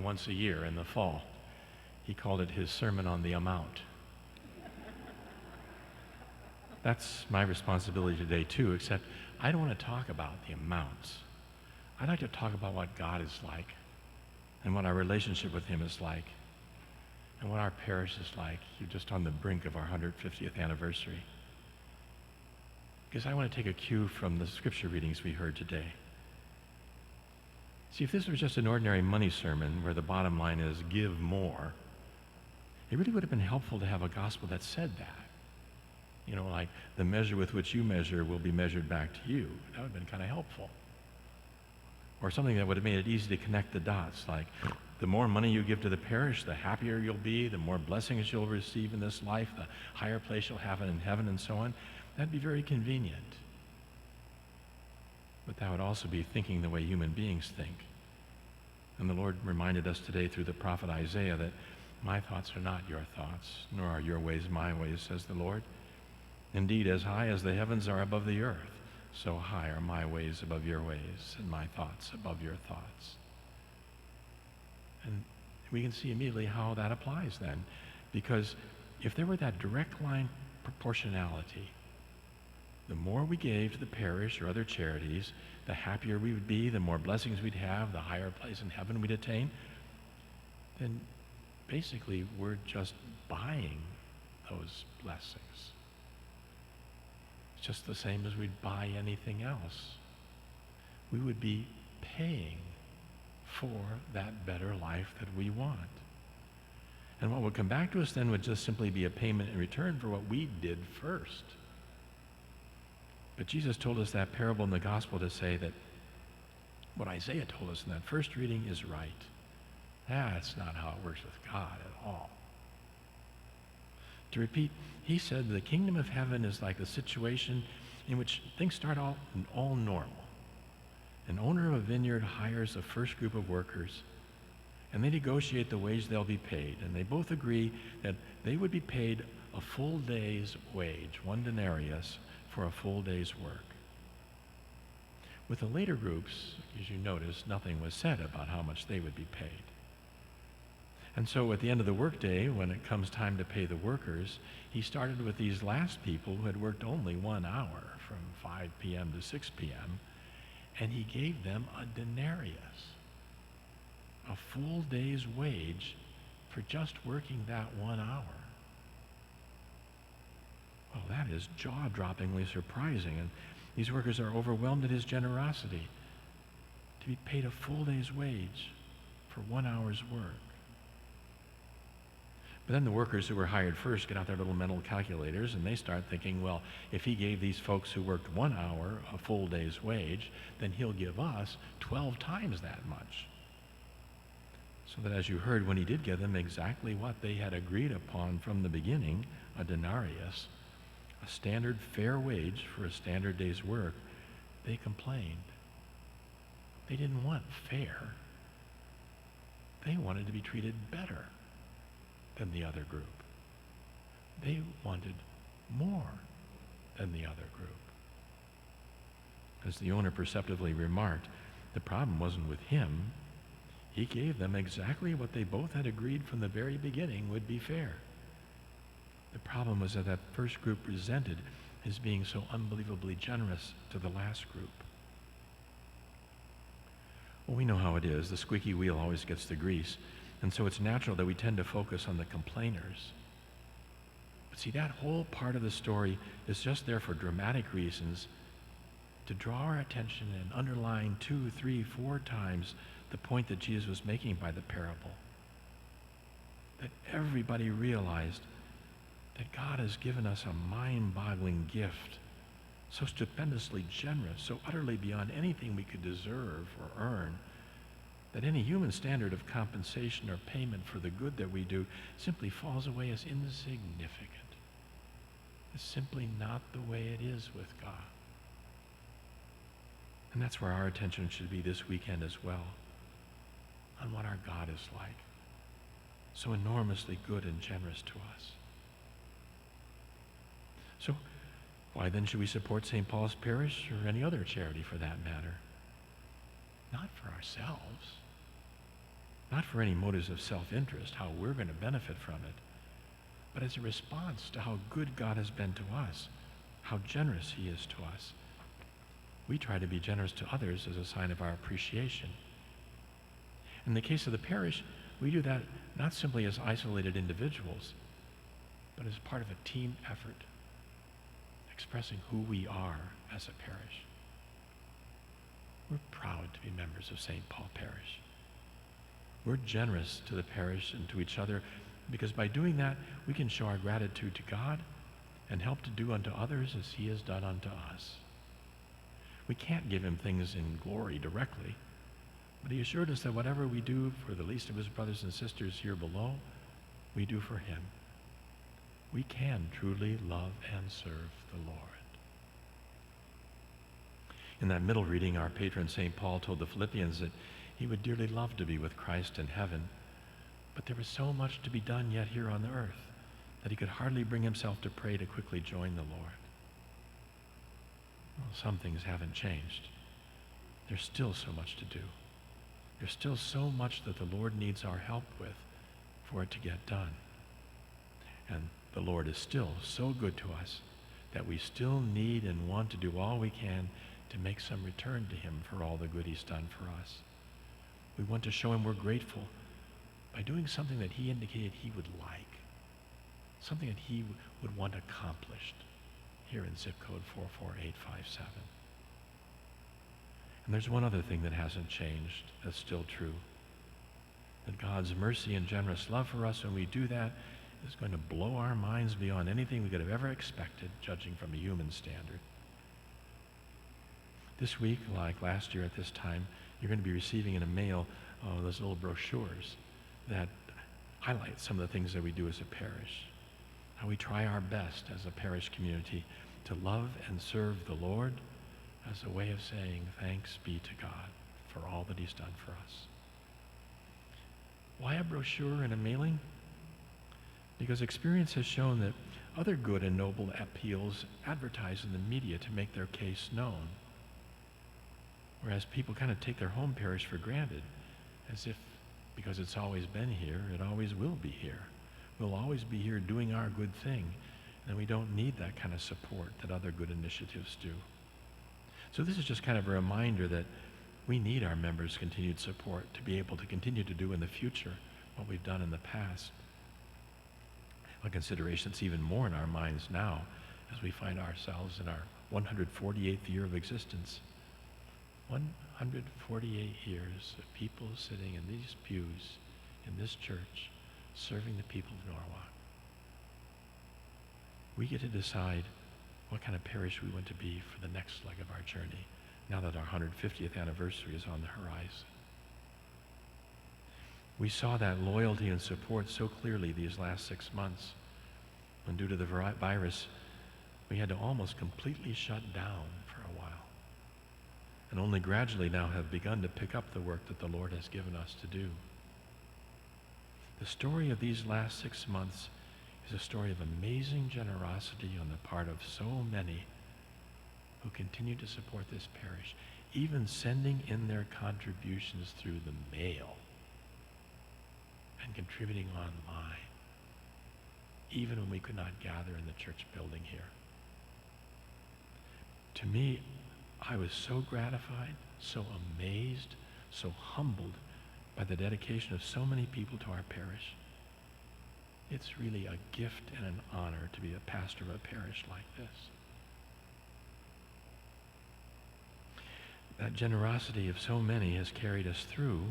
once a year in the fall. He called it his Sermon on the Amount. That's my responsibility today too, except I don't want to talk about the amounts. I'd like to talk about what God is like and what our relationship with him is like and what our parish is like. You're just on the brink of our 150th anniversary. Because I want to take a cue from the scripture readings we heard today. See, if this was just an ordinary money sermon where the bottom line is give more, it really would have been helpful to have a gospel that said that. You know, like the measure with which you measure will be measured back to you. That would have been kind of helpful. Or something that would have made it easy to connect the dots, like the more money you give to the parish, the happier you'll be, the more blessings you'll receive in this life, the higher place you'll have in heaven, and so on. That'd be very convenient. But that would also be thinking the way human beings think. And the Lord reminded us today through the prophet Isaiah that my thoughts are not your thoughts, nor are your ways my ways, says the Lord. Indeed, as high as the heavens are above the earth, so high are my ways above your ways, and my thoughts above your thoughts. And we can see immediately how that applies then, because if there were that direct line proportionality, the more we gave to the parish or other charities, the happier we would be, the more blessings we'd have, the higher place in heaven we'd attain, then basically we're just buying those blessings. It's just the same as we'd buy anything else. We would be paying for that better life that we want. And what would come back to us then would just simply be a payment in return for what we did first. But Jesus told us that parable in the gospel to say that what Isaiah told us in that first reading is right. That's not how it works with God at all. To repeat, he said the kingdom of heaven is like a situation in which things start all normal. An owner of a vineyard hires a first group of workers, and they negotiate the wage they'll be paid. And they both agree that they would be paid a full day's wage, 1 denarius, for a full day's work. With the later groups, as you notice, nothing was said about how much they would be paid. And so at the end of the workday, when it comes time to pay the workers, he started with these last people who had worked only 1 hour, from 5 p.m. to 6 p.m., and he gave them a denarius, a full day's wage for just working that 1 hour. Well, that is jaw-droppingly surprising, and these workers are overwhelmed at his generosity to be paid a full day's wage for 1 hour's work. But then the workers who were hired first get out their little mental calculators, and they start thinking, well, if he gave these folks who worked 1 hour a full day's wage, then he'll give us 12 times that much. So that as you heard, when he did give them exactly what they had agreed upon from the beginning, a denarius, a standard fair wage for a standard day's work, they complained. They didn't want fair. They wanted to be treated better than the other group. They wanted more than the other group. As the owner perceptively remarked, the problem wasn't with him. He gave them exactly what they both had agreed from the very beginning would be fair. The problem was that first group resented his being so unbelievably generous to the last group. Well, we know how it is. The squeaky wheel always gets the grease. And so it's natural that we tend to focus on the complainers. But see, that whole part of the story is just there for dramatic reasons, to draw our attention and underline 2, 3, 4 times the point that Jesus was making by the parable. That everybody realized that God has given us a mind-boggling gift, so stupendously generous, so utterly beyond anything we could deserve or earn, that any human standard of compensation or payment for the good that we do simply falls away as insignificant. It's simply not the way it is with God. And that's where our attention should be this weekend as well, on what our God is like, so enormously good and generous to us. So why then should we support St. Paul's Parish or any other charity for that matter? Not for ourselves. not for any motives of self-interest, how we're going to benefit from it, but as a response to how good God has been to us, how generous he is to us. We try to be generous to others as a sign of our appreciation. In the case of the parish, we do that not simply as isolated individuals, but as part of a team effort, expressing who we are as a parish. We're proud to be members of St. Paul Parish. We're generous to the parish and to each other because by doing that, we can show our gratitude to God and help to do unto others as he has done unto us. We can't give him things in glory directly, but he assured us that whatever we do for the least of his brothers and sisters here below, we do for him. We can truly love and serve the Lord. In that middle reading, our patron St. Paul told the Philippians that he would dearly love to be with Christ in heaven, but there was so much to be done yet here on the earth that he could hardly bring himself to pray to quickly join the Lord. Well, some things haven't changed. There's still so much to do. There's still so much that the Lord needs our help with for it to get done. And the Lord is still so good to us that we still need and want to do all we can to make some return to him for all the good he's done for us. We want to show him we're grateful by doing something that he indicated he would like, something that he would want accomplished here in zip code 44857. And there's one other thing that hasn't changed that's still true, that God's mercy and generous love for us when we do that is going to blow our minds beyond anything we could have ever expected, judging from a human standard. This week, like last year at this time, you're going to be receiving in a mail those little brochures that highlight some of the things that we do as a parish, how we try our best as a parish community to love and serve the Lord as a way of saying thanks be to God for all that he's done for us. Why a brochure and a mailing? Because experience has shown that other good and noble appeals advertise in the media to make their case known, whereas people kind of take their home parish for granted, as if because it's always been here, it always will be here. We'll always be here doing our good thing, and we don't need that kind of support that other good initiatives do. So this is just kind of a reminder that we need our members' continued support to be able to continue to do in the future what we've done in the past. A consideration that's even more in our minds now as we find ourselves in our 148th year of existence. 148 years of people sitting in these pews in this church serving the people of Norwalk. We get to decide what kind of parish we want to be for the next leg of our journey, now that our 150th anniversary is on the horizon. We saw that loyalty and support so clearly these last 6 months, when due to the virus, we had to almost completely shut down for a while, and only gradually now have begun to pick up the work that the Lord has given us to do. The story of these last 6 months is a story of amazing generosity on the part of so many who continue to support this parish, even sending in their contributions through the mail and contributing online, even when we could not gather in the church building here. To me, I was so gratified, so amazed, so humbled by the dedication of so many people to our parish. It's really a gift and an honor to be a pastor of a parish like this. That generosity of so many has carried us through.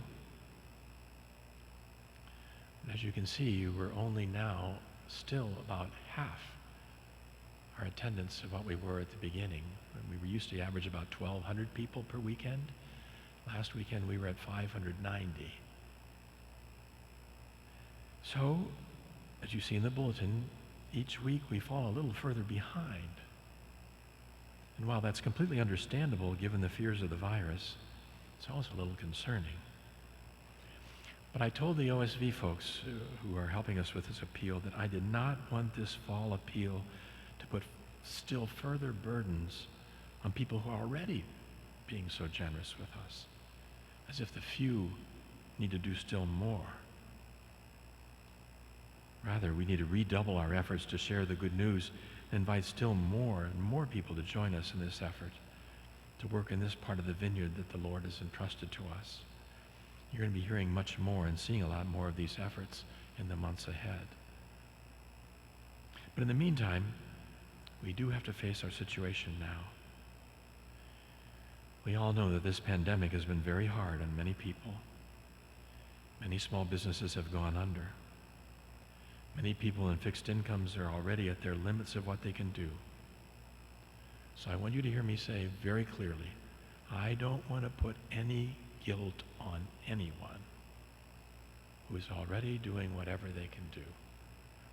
And as you can see, we're only now still about half our attendance of what we were at the beginning. We used to average about 1,200 people per weekend. Last weekend we were at 590. So, as you see in the bulletin, each week we fall a little further behind. And while that's completely understandable given the fears of the virus, it's also a little concerning. But I told the OSV folks who are helping us with this appeal that I did not want this fall appeal to put still further burdens on people who are already being so generous with us, as if the few need to do still more. Rather, we need to redouble our efforts to share the good news and invite still more and more people to join us in this effort, to work in this part of the vineyard that the Lord has entrusted to us. You're going to be hearing much more and seeing a lot more of these efforts in the months ahead. But in the meantime, we do have to face our situation now. We all know that this pandemic has been very hard on many people. Many small businesses have gone under. Many people in fixed incomes are already at their limits of what they can do. So I want you to hear me say very clearly, I don't want to put any guilt on anyone who is already doing whatever they can do.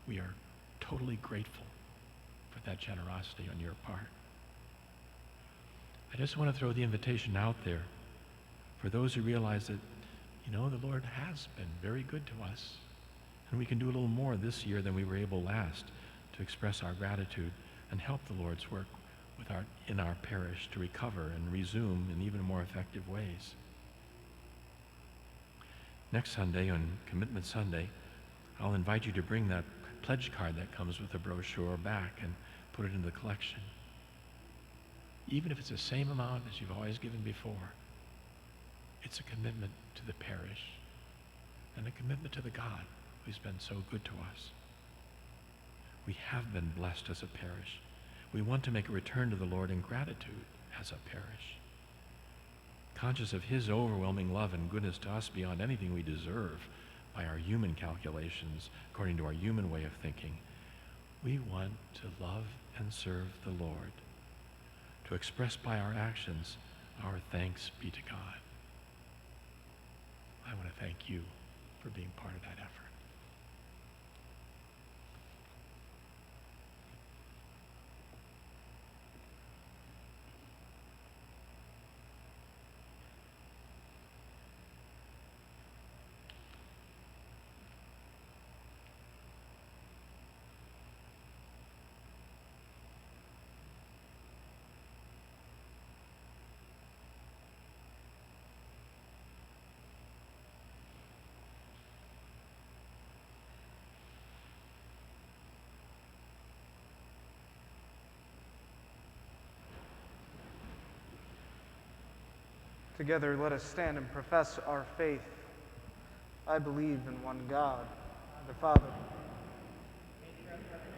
We are totally grateful for that generosity on your part. I just want to throw the invitation out there for those who realize that, the Lord has been very good to us, and we can do a little more this year than we were able last to express our gratitude and help the Lord's work in our parish to recover and resume in even more effective ways. Next Sunday, on Commitment Sunday, I'll invite you to bring that pledge card that comes with the brochure back and put it in the collection. Even if it's the same amount as you've always given before, it's a commitment to the parish and a commitment to the God who's been so good to us. We have been blessed as a parish. We want to make a return to the Lord in gratitude as a parish. Conscious of his overwhelming love and goodness to us beyond anything we deserve by our human calculations, according to our human way of thinking, we want to love and serve the Lord, to express by our actions our thanks be to God. I want to thank you for being part of that effort. Together, let us stand and profess our faith. I believe in one God, the Father, maker of heaven